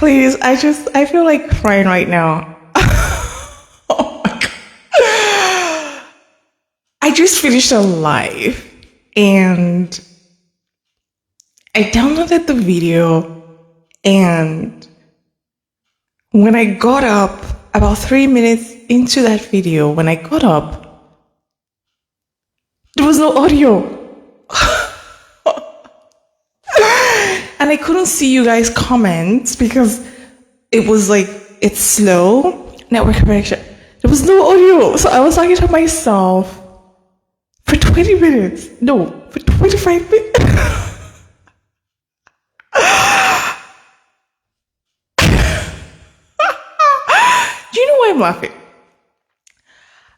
Please, I feel like crying right now. Oh my God. I just finished a live and I downloaded the video, and when I got up, about 3 minutes into that video, when I got up, there was no audio. And I couldn't see you guys' comments because it was like, it's slow, network connection. There was no audio. So I was talking to myself for 20 minutes. No, for 25 minutes. Do you know why I'm laughing?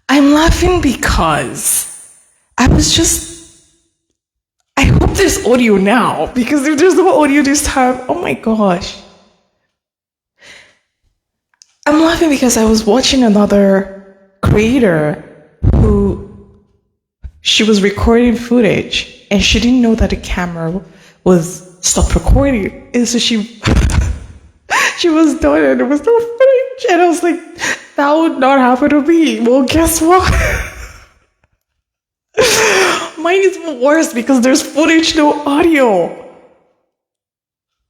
I'm laughing because I hope there's audio now, because if there's no audio this time, oh my gosh. I'm laughing because I was watching another creator who, she was recording footage and she didn't know that the camera was stopped recording. And so she was done and there was no footage. And I was like, that would not happen to me. Well, guess what? Mine is worse because there's footage, no audio.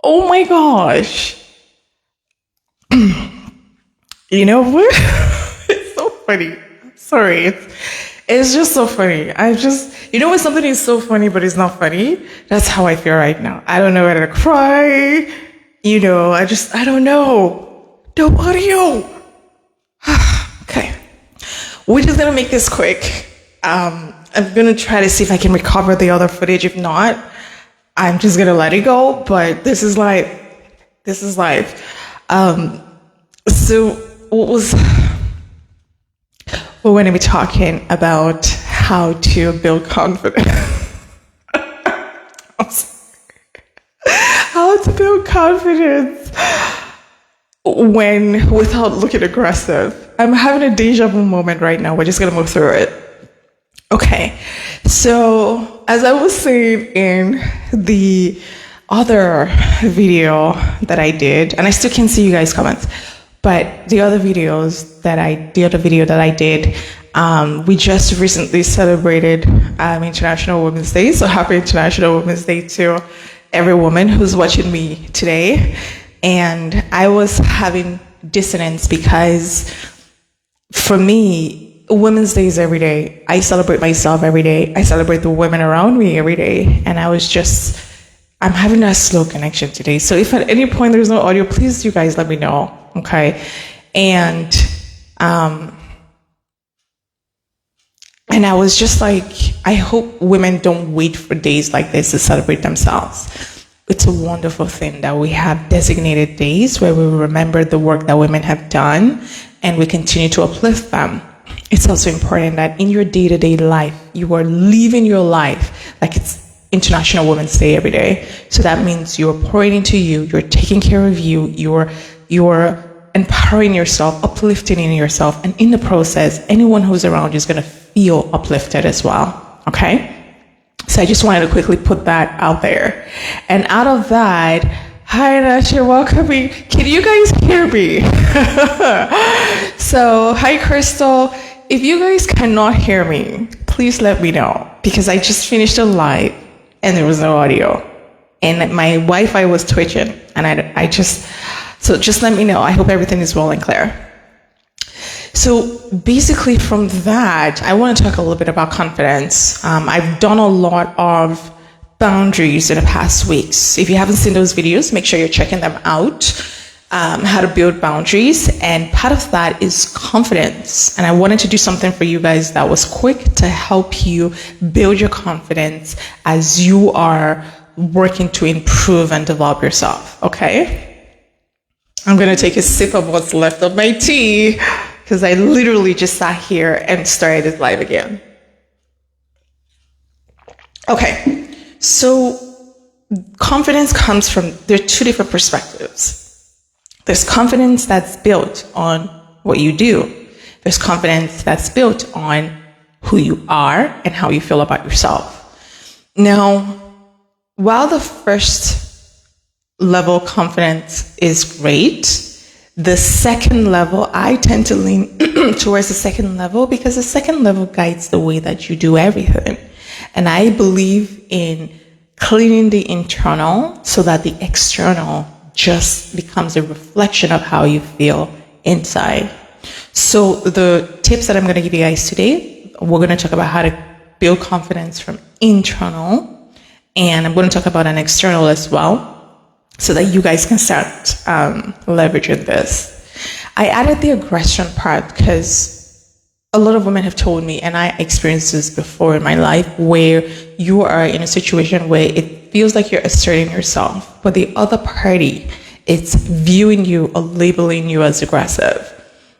Oh my gosh. You know what? It's so funny. Sorry. It's just so funny. You know when something is so funny but it's not funny? That's how I feel right now. I don't know whether to cry. You know, I don't know. No audio. Okay. We're just going to make this quick. I'm going to try to see if I can recover the other footage. If not, I'm just going to let it go. But this is live. So we're going to be talking about how to build confidence. How to build confidence without looking aggressive. I'm having a deja vu moment right now. We're just going to move through it. Okay. So as I was saying in the other video that I did, and I still can't see you guys' comments, but the other video that I did, we just recently celebrated International Women's Day. So happy International Women's Day to every woman who's watching me today. And I was having dissonance because for me, Women's Day is every day. I celebrate myself every day. I celebrate the women around me every day. And I'm having a slow connection today. So if at any point there's no audio, please, you guys, let me know. Okay. And I was just like, I hope women don't wait for days like this to celebrate themselves. It's a wonderful thing that we have designated days where we remember the work that women have done and we continue to uplift them. It's also important that in your day-to-day life, you are living your life like it's International Women's Day every day. So that means you're pouring into you, you're taking care of you, you're empowering yourself, uplifting in yourself, and in the process, anyone who's around you is going to feel uplifted as well. Okay? So I just wanted to quickly put that out there. And out of that, hi Nash, you're welcome. Can you guys hear me? So, hi Crystal. If you guys cannot hear me, please let me know, because I just finished a live and there was no audio. And my Wi-Fi was twitching. And so just let me know. I hope everything is well and clear. So basically from that, I want to talk a little bit about confidence. I've done a lot of boundaries in the past weeks. If you haven't seen those videos, make sure you're checking them out. How to build boundaries. And part of that is confidence. And I wanted to do something for you guys that was quick to help you build your confidence as you are working to improve and develop yourself. Okay? I'm going to take a sip of what's left of my tea, because I literally just sat here and started this live again. Okay, so confidence comes from, there are two different perspectives. There's confidence that's built on what you do. There's confidence that's built on who you are and how you feel about yourself. Now, while the first level confidence is great. The second level, I tend to lean towards the second level because the second level guides the way that you do everything. And I believe in cleaning the internal so that the external just becomes a reflection of how you feel inside. So the tips that I'm going to give you guys today, we're going to talk about how to build confidence from internal, and I'm going to talk about an external as well, so that you guys can start leveraging this. I added the aggression part because a lot of women have told me, and I experienced this before in my life, where you are in a situation where it feels like you're asserting yourself, but the other party is viewing you or labeling you as aggressive.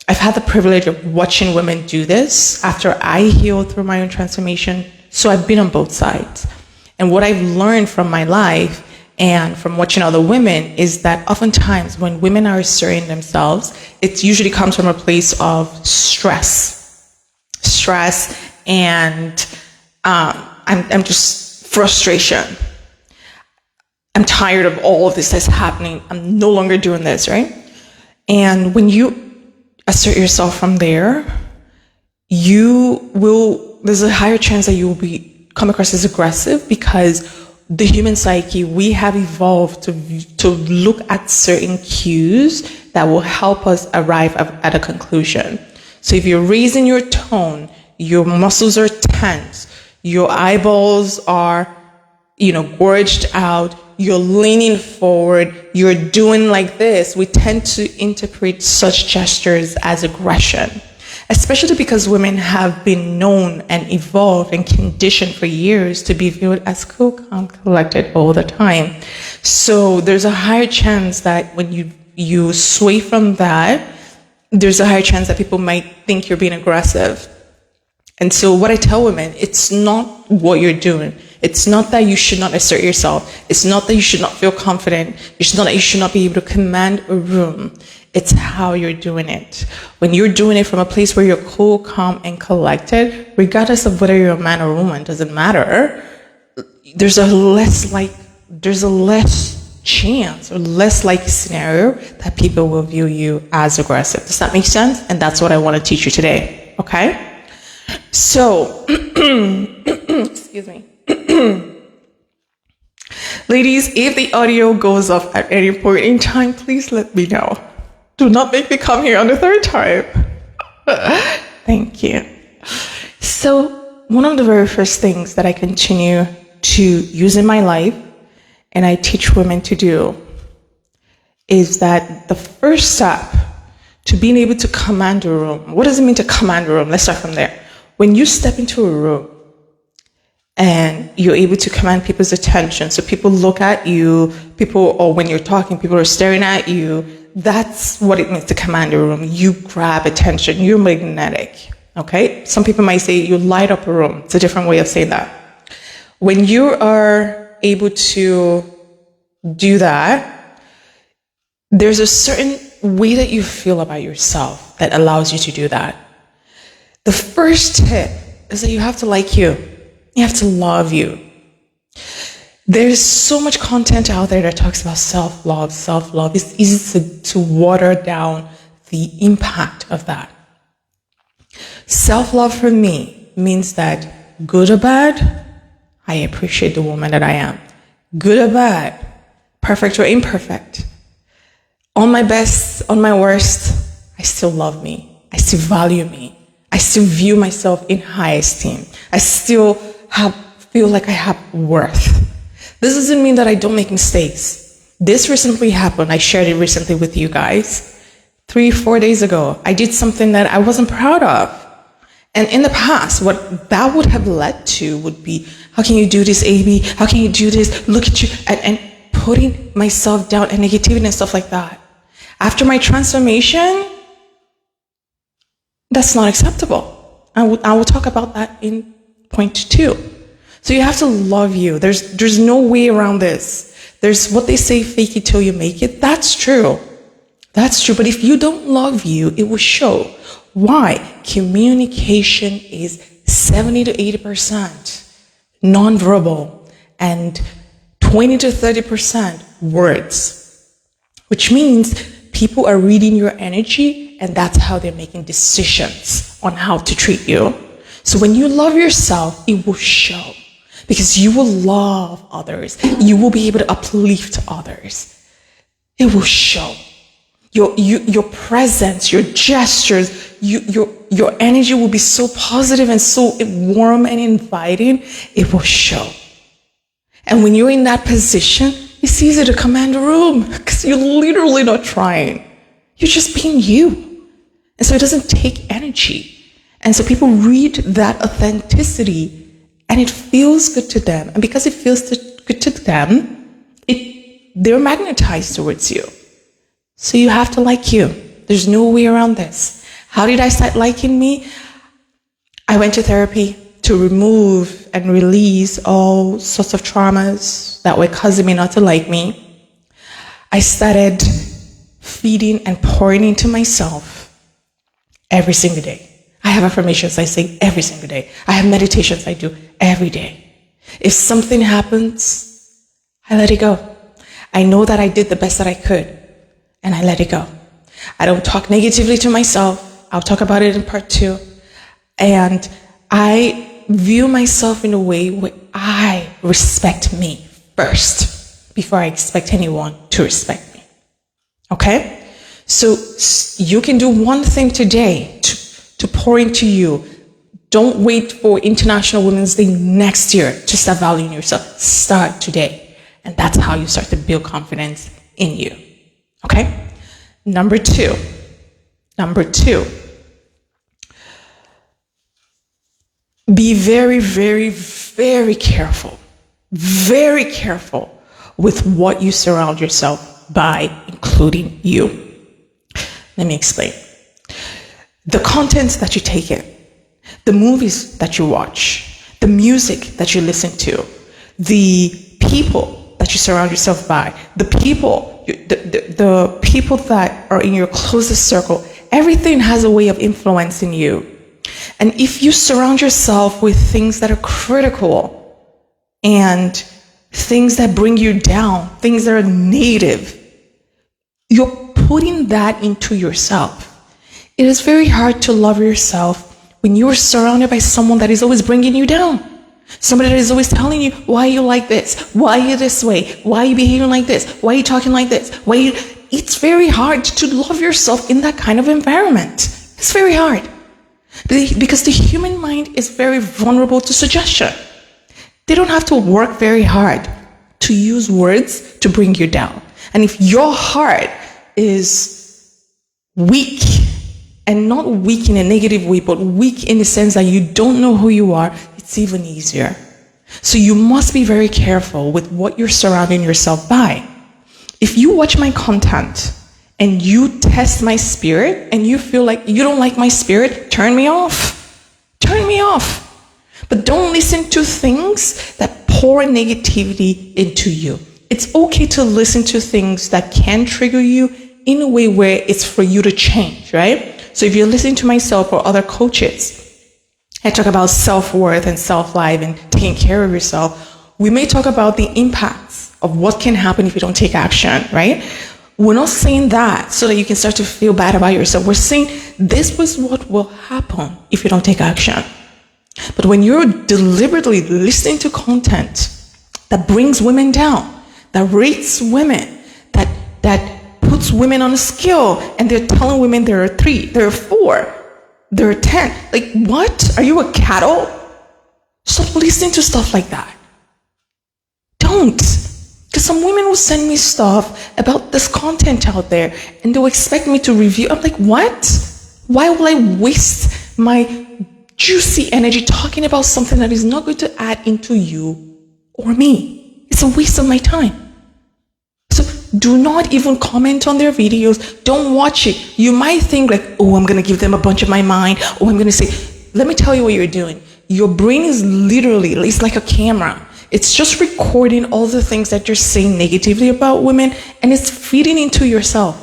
I've had the privilege of watching women do this after I healed through my own transformation, so I've been on both sides. And what I've learned from my life and from watching other women is that oftentimes when women are asserting themselves, it usually comes from a place of stress and I'm just frustration. I'm tired of all of this that's happening. I'm no longer doing this, right? And when you assert yourself from there, there's a higher chance that you will come across as aggressive, because the human psyche, we have evolved to look at certain cues that will help us arrive at a conclusion. So if you're raising your tone, your muscles are tense, your eyeballs are, gorged out, you're leaning forward, you're doing like this, we tend to interpret such gestures as aggression. Especially because women have been known and evolved and conditioned for years to be viewed as cool, calm, collected all the time. So there's a higher chance that when you sway from that, there's a higher chance that people might think you're being aggressive. And so what I tell women, it's not what you're doing. It's not that you should not assert yourself. It's not that you should not feel confident. It's not that you should not be able to command a room. It's how you're doing it. When you're doing it from a place where you're cool, calm, and collected, regardless of whether you're a man or a woman, doesn't matter. There's a less chance or less likely scenario that people will view you as aggressive. Does that make sense? And that's what I want to teach you today. Okay? So, excuse me. Ladies, if the audio goes off at any point in time, please let me know. Do not make me come here on the third time. Thank you. So, one of the very first things that I continue to use in my life, and I teach women to do, is that the first step to being able to command a room. What does it mean to command a room? Let's start from there. When you step into a room and you're able to command people's attention, so people look at you, or when you're talking, people are staring at you, that's what it means to command a room. You grab attention. You're magnetic. Okay? Some people might say you light up a room. It's a different way of saying that. When you are able to do that, there's a certain way that you feel about yourself that allows you to do that. The first tip is that you have to like you. You have to love you. There's so much content out there that talks about self-love, self-love. It's easy to water down the impact of that. Self-love for me means that good or bad, I appreciate the woman that I am. Good or bad, perfect or imperfect. On my best, on my worst, I still love me. I still value me. I still view myself in high esteem. I still feel like I have worth. This doesn't mean that I don't make mistakes. This recently happened. I shared it recently with you guys. 3-4 days ago, I did something that I wasn't proud of. And in the past, what that would have led to would be, how can you do this, AB? How can you do this? Look at you. And putting myself down and negativity and stuff like that. After my transformation, that's not acceptable. I will talk about that in point 2. So you have to love you. There's no way around this. There's what they say, fake it till you make it. That's true. That's true. But if you don't love you, it will show. Why? Communication is 70 to 80% nonverbal and 20 to 30% words, which means people are reading your energy and that's how they're making decisions on how to treat you. So when you love yourself, it will show because you will love others. You will be able to uplift others. It will show. Your presence, your gestures, your energy will be so positive and so warm and inviting. It will show. And when you're in that position, it's easy to command a room because you're literally not trying. You're just being you. And so it doesn't take energy. And so people read that authenticity and it feels good to them. And because it feels good to them, they're magnetized towards you. So you have to like you. There's no way around this. How did I start liking me? I went to therapy to remove and release all sorts of traumas that were causing me not to like me. I started feeding and pouring into myself every single day. I have affirmations I say every single day. I have meditations I do every day. If something happens, I let it go. I know that I did the best that I could. And I let it go. I don't talk negatively to myself. I'll talk about it in part 2. And I view myself in a way where I respect me first before I expect anyone to respect me. Okay? So you can do one thing today to pour into you. Don't wait for International Women's Day next year to start valuing yourself. Start today. And that's how you start to build confidence in you. Okay? Number two, be very, very, very careful with what you surround yourself by, including you. Let me explain. The content that you take in, the movies that you watch, the music that you listen to, the people that you surround yourself by, the people that are in your closest circle, everything has a way of influencing you. And if you surround yourself with things that are critical and things that bring you down, things that are negative, you're putting that into yourself. It is very hard to love yourself when you are surrounded by someone that is always bringing you down. Somebody that is always telling you, why are you like this? Why are you this way? Why are you behaving like this? Why are you talking like this? It's very hard to love yourself in that kind of environment. It's very hard. Because the human mind is very vulnerable to suggestion. They don't have to work very hard to use words to bring you down. And if your heart is weak, and not weak in a negative way, but weak in the sense that you don't know who you are, it's even easier. So you must be very careful with what you're surrounding yourself by. If you watch my content and you test my spirit and you feel like you don't like my spirit, turn me off. Turn me off. But don't listen to things that pour negativity into you. It's okay to listen to things that can trigger you in a way where it's for you to change, right? So if you're listening to myself or other coaches, I talk about self-worth and self-life and taking care of yourself. We may talk about the impacts of what can happen if you don't take action, right? We're not saying that so that you can start to feel bad about yourself. We're saying this was what will happen if you don't take action. But when you're deliberately listening to content that brings women down, that rates women, that puts women on a scale, and they're telling women there are 3, there are 4, there are 10. Like, what? Are you a cattle? Stop listening to stuff like that. Don't. Because some women will send me stuff about this content out there, and they'll expect me to review. I'm like, what? Why will I waste my juicy energy talking about something that is not going to add into you or me? It's a waste of my time. So do not even comment on their videos. Don't watch it. You might think like, oh, I'm going to give them a bunch of my mind. Oh, I'm going to say, let me tell you what you're doing. Your brain is literally, it's like a camera. It's just recording all the things that you're saying negatively about women, and it's feeding into yourself.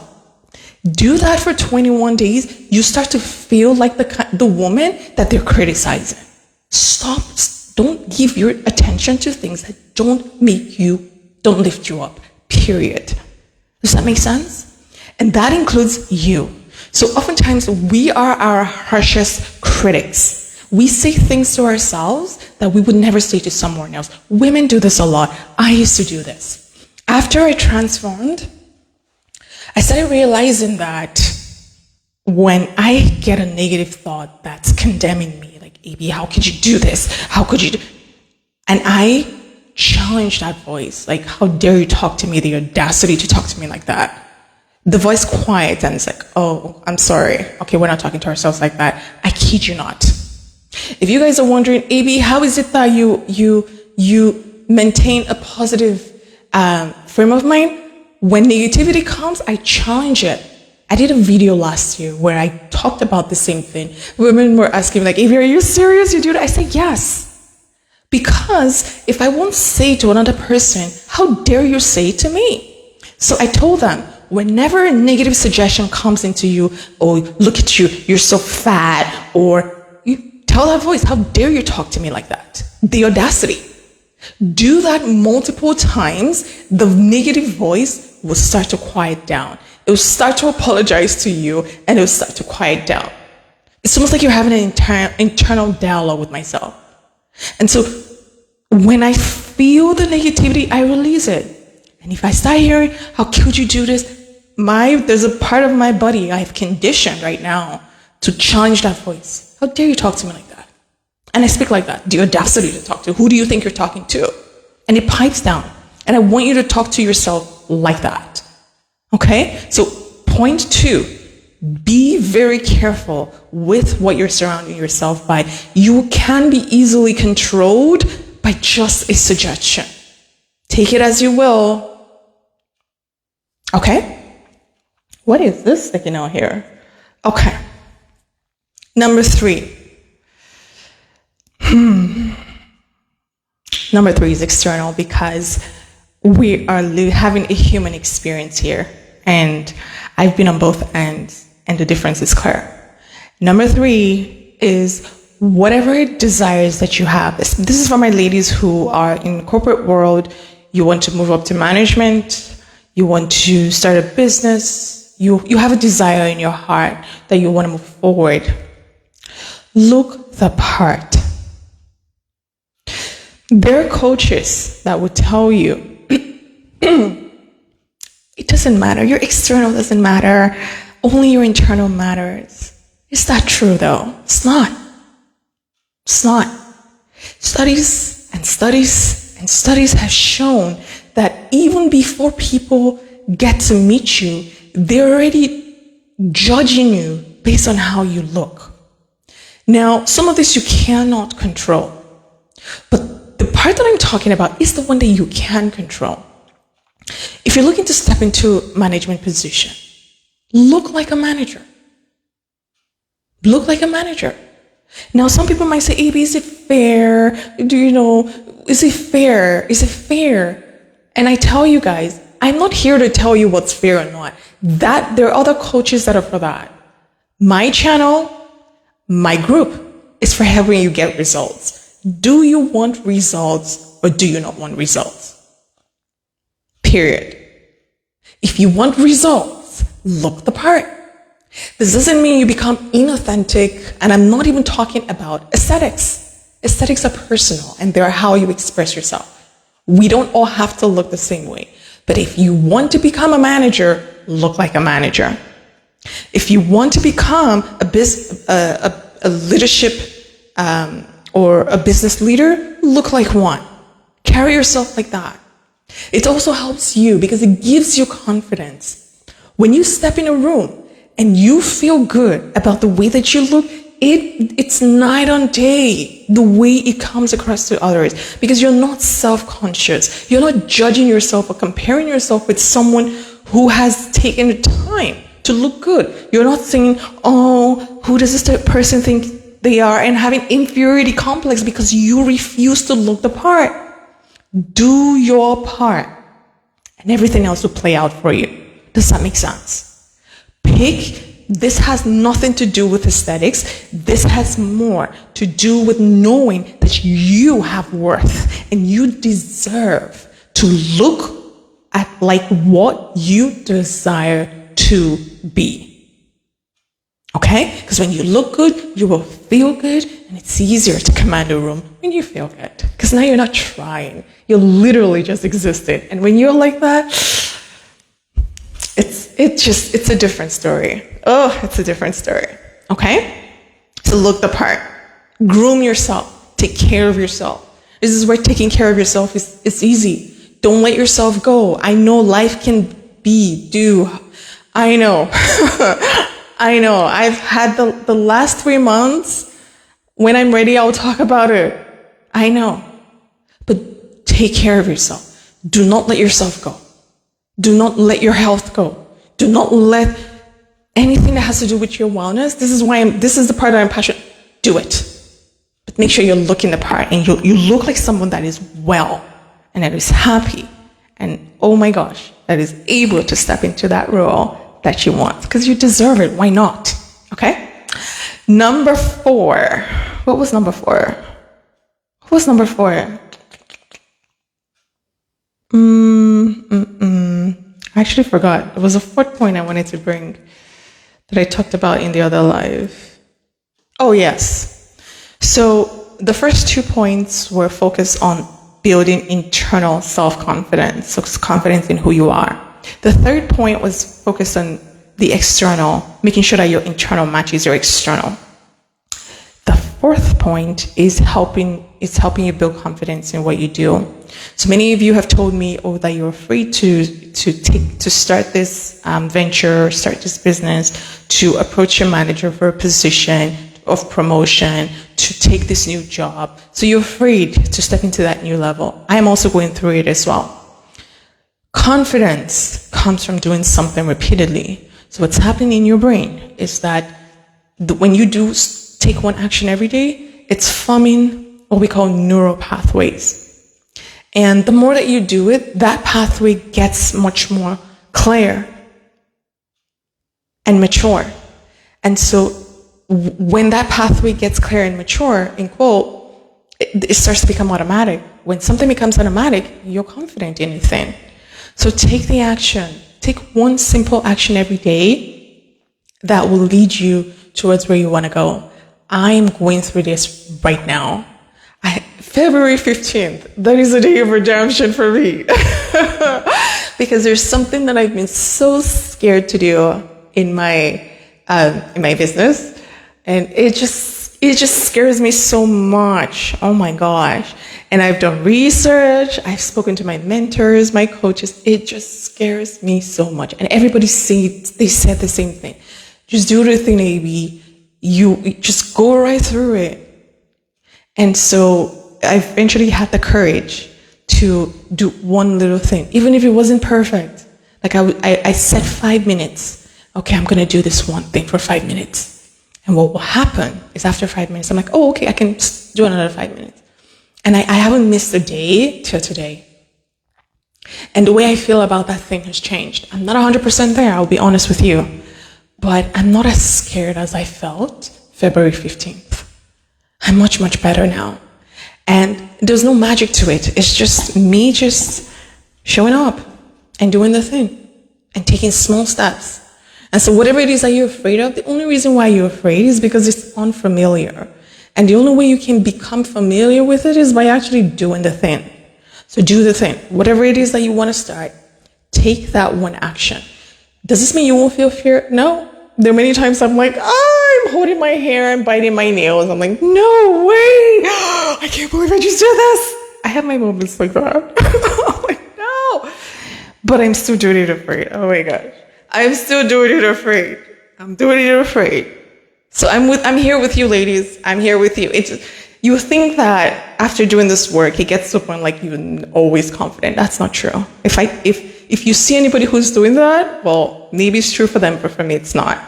Do that for 21 days. You start to feel like the woman that they're criticizing. Stop. Don't give your attention to things that don't lift you up. Period. Does that make sense? And that includes you. So oftentimes we are our harshest critics. We say things to ourselves that we would never say to someone else. Women do this a lot. I used to do this. After I transformed, I started realizing that when I get a negative thought that's condemning me, like, AB, how could you do this? How could you do? And I challenge that voice. Like, how dare you talk to me? The audacity to talk to me like that. The voice quiets and it's like, oh, I'm sorry. Okay, we're not talking to ourselves like that. I kid you not. If you guys are wondering, AB, how is it that you maintain a positive frame of mind? When negativity comes, I challenge it. I did a video last year where I talked about the same thing. Women were asking me, like, AB, are you serious? You do that? I said, yes. Because if I won't say to another person, how dare you say to me? So I told them, whenever a negative suggestion comes into you, oh, look at you, you're so fat, or you tell that voice, how dare you talk to me like that? The audacity. Do that multiple times, the negative voice will start to quiet down. It will start to apologize to you, and it will start to quiet down. It's almost like you're having an internal dialogue with myself. And so when I feel the negativity, I release it. And if I start hearing, how could you do this? There's a part of my body I've conditioned right now to challenge that voice. How dare you talk to me like that? And I speak like that. The audacity to talk to. Who do you think you're talking to? And it pipes down. And I want you to talk to yourself like that. Okay? So point 2, be very careful with what you're surrounding yourself by. You can be easily controlled by just a suggestion. Take it as you will. Okay? What is this sticking out here? Okay. Number 3. Number 3 is external because we are having a human experience here. And I've been on both ends, and the difference is clear. Number 3 is whatever desires that you have. This is for my ladies who are in the corporate world. You want to move up to management. You want to start a business. You have a desire in your heart that you want to move forward. Look the part. There are coaches that would tell you, it doesn't matter. Your external doesn't matter. Only your internal matters. Is that true though? It's not. It's not. Studies and studies and studies have shown that even before people get to meet you, they're already judging you based on how you look. Now, some of this you cannot control. But the part that I'm talking about is the one that you can control. If you're looking to step into a management position, look like a manager. Look like a manager. Now, some people might say, AB, is it fair? Is it fair? Is it fair? And I tell you guys, I'm not here to tell you what's fair or not. There are other coaches that are for that. My channel, my group is for helping you get results. Do you want results or do you not want results? Period. If you want results, look the part. This doesn't mean you become inauthentic, and I'm not even talking about aesthetics. Aesthetics are personal, and they're how you express yourself. We don't all have to look the same way. But if you want to become a manager, look like a manager. If you want to become a leadership or a business leader, look like one. Carry yourself like that. It also helps you because it gives you confidence. When you step in a room and you feel good about the way that you look, it's night and day the way it comes across to others because you're not self-conscious. You're not judging yourself or comparing yourself with someone who has taken the time to look good. You're not saying, oh, who does this person think they are, and having inferiority complex because you refuse to look the part. Do your part and everything else will play out for you. Does that make sense? This has nothing to do with aesthetics. This has more to do with knowing that you have worth and you deserve to look at like what you desire to be. Okay? Because when you look good, you will feel good, and it's easier to command a room when you feel good. Because now you're not trying. You're literally just existing. And when you're like that, it's a different story. Oh, it's a different story. Okay? So look the part. Groom yourself. Take care of yourself. This is where taking care of yourself is easy. Don't let yourself go. I know life can I know. I know. I've had the last 3 months. When I'm ready, I'll talk about it. I know. But take care of yourself. Do not let yourself go. Do not let your health go. Do not let anything that has to do with your wellness. This is the part that I'm passionate. Do it. But make sure you're looking the part and you look like someone that is well and that is happy. And oh my gosh, that is able to step into that role that you want, because you deserve it. Why not? Okay? Number 4. What was number 4? What was number 4? I actually forgot. There was a 4th point I wanted to bring that I talked about in the other live. Oh, yes. So the first 2 points were focused on building internal self-confidence, so confidence in who you are. The 3rd point was focused on the external, making sure that your internal matches your external. The 4th point is helping you build confidence in what you do. So many of you have told me, that you're afraid to start this venture, start this business, to approach your manager for a position of promotion, to take this new job. So you're afraid to step into that new level. I am also going through it as well. Confidence comes from doing something repeatedly. So what's happening in your brain is that when you do take one action every day, it's forming what we call neural pathways. And the more that you do it, that pathway gets much more clear and mature. And so when that pathway gets clear and mature, in quote, it starts to become automatic. When something becomes automatic, you're confident in anything. So take the action. Take one simple action every day that will lead you towards where you want to go. I'm going through this right now. February 15th, that is a day of redemption for me. Because there's something that I've been so scared to do in my business. And it just scares me so much. Oh my gosh. And I've done research. I've spoken to my mentors, my coaches. It just scares me so much. And everybody they said the same thing. Just do the thing, AB. You just go right through it. And so I eventually had the courage to do one little thing, even if it wasn't perfect. Like I set 5 minutes. Okay, I'm going to do this one thing for 5 minutes. And what will happen is after 5 minutes, I'm like, oh, okay, I can do another 5 minutes. And I haven't missed a day till today. And the way I feel about that thing has changed. I'm not 100% there, I'll be honest with you. But I'm not as scared as I felt February 15th. I'm much, much better now. And there's no magic to it. It's just me just showing up and doing the thing and taking small steps. And so whatever it is that you're afraid of, the only reason why you're afraid is because it's unfamiliar. And the only way you can become familiar with it is by actually doing the thing. So do the thing. Whatever it is that you want to start, take that one action. Does this mean you won't feel fear? No. There are many times I'm like, I'm holding my hair and biting my nails. I'm like, no way. I can't believe I just did this. I have my moments like that. I'm like, no. But I'm still doing it afraid. Oh my gosh. I'm still doing it afraid. I'm doing it afraid. So I'm here with you, ladies. I'm here with you. You think that after doing this work, it gets to a point like you're always confident. That's not true. If you see anybody who's doing that, well, maybe it's true for them, but for me, it's not.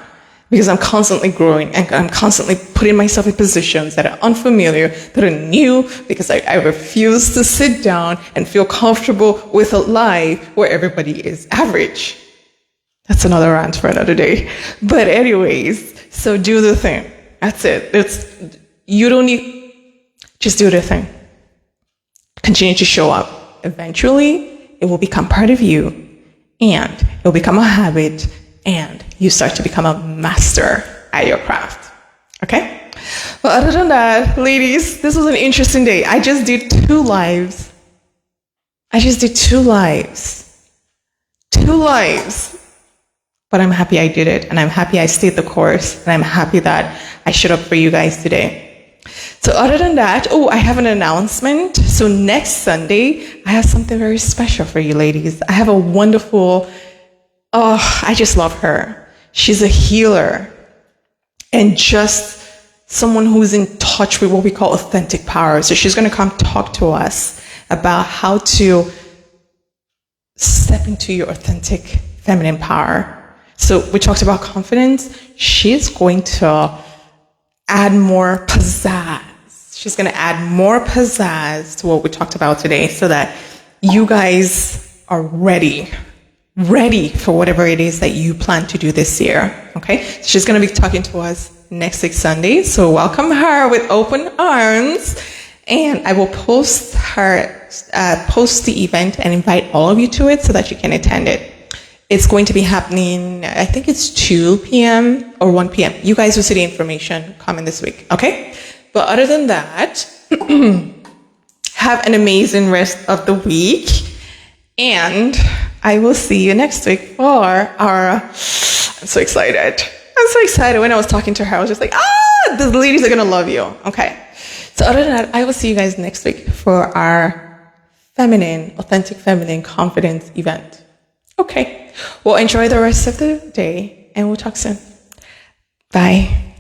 Because I'm constantly growing and I'm constantly putting myself in positions that are unfamiliar, that are new, because I refuse to sit down and feel comfortable with a life where everybody is average. That's another rant for another day. But anyways, so do the thing. That's it. You don't need, just do the thing. Continue to show up. Eventually, it will become part of you, and it will become a habit, and you start to become a master at your craft. Okay? Well, other than that, ladies, this was an interesting day. I just did 2 lives. But I'm happy I did it, and I'm happy I stayed the course, and I'm happy that I showed up for you guys today. So other than that, I have an announcement. So next Sunday, I have something very special for you ladies. I have a wonderful, I just love her. She's a healer and just someone who's in touch with what we call authentic power. So she's going to come talk to us about how to step into your authentic feminine power. So we talked about confidence. She's going to add more pizzazz. She's going to add more pizzazz to what we talked about today so that you guys are ready for whatever it is that you plan to do this year. Okay? So she's going to be talking to us next week Sunday. So welcome her with open arms. And I will post the event and invite all of you to it so that you can attend it. It's going to be happening, I think it's 2 p.m. or 1 p.m. You guys will see the information coming this week, okay? But other than that, have an amazing rest of the week. And I will see you next week for I'm so excited. When I was talking to her, I was just like, the ladies are going to love you. Okay. So other than that, I will see you guys next week for our authentic feminine confidence event. Okay. Well, enjoy the rest of the day and we'll talk soon. Bye.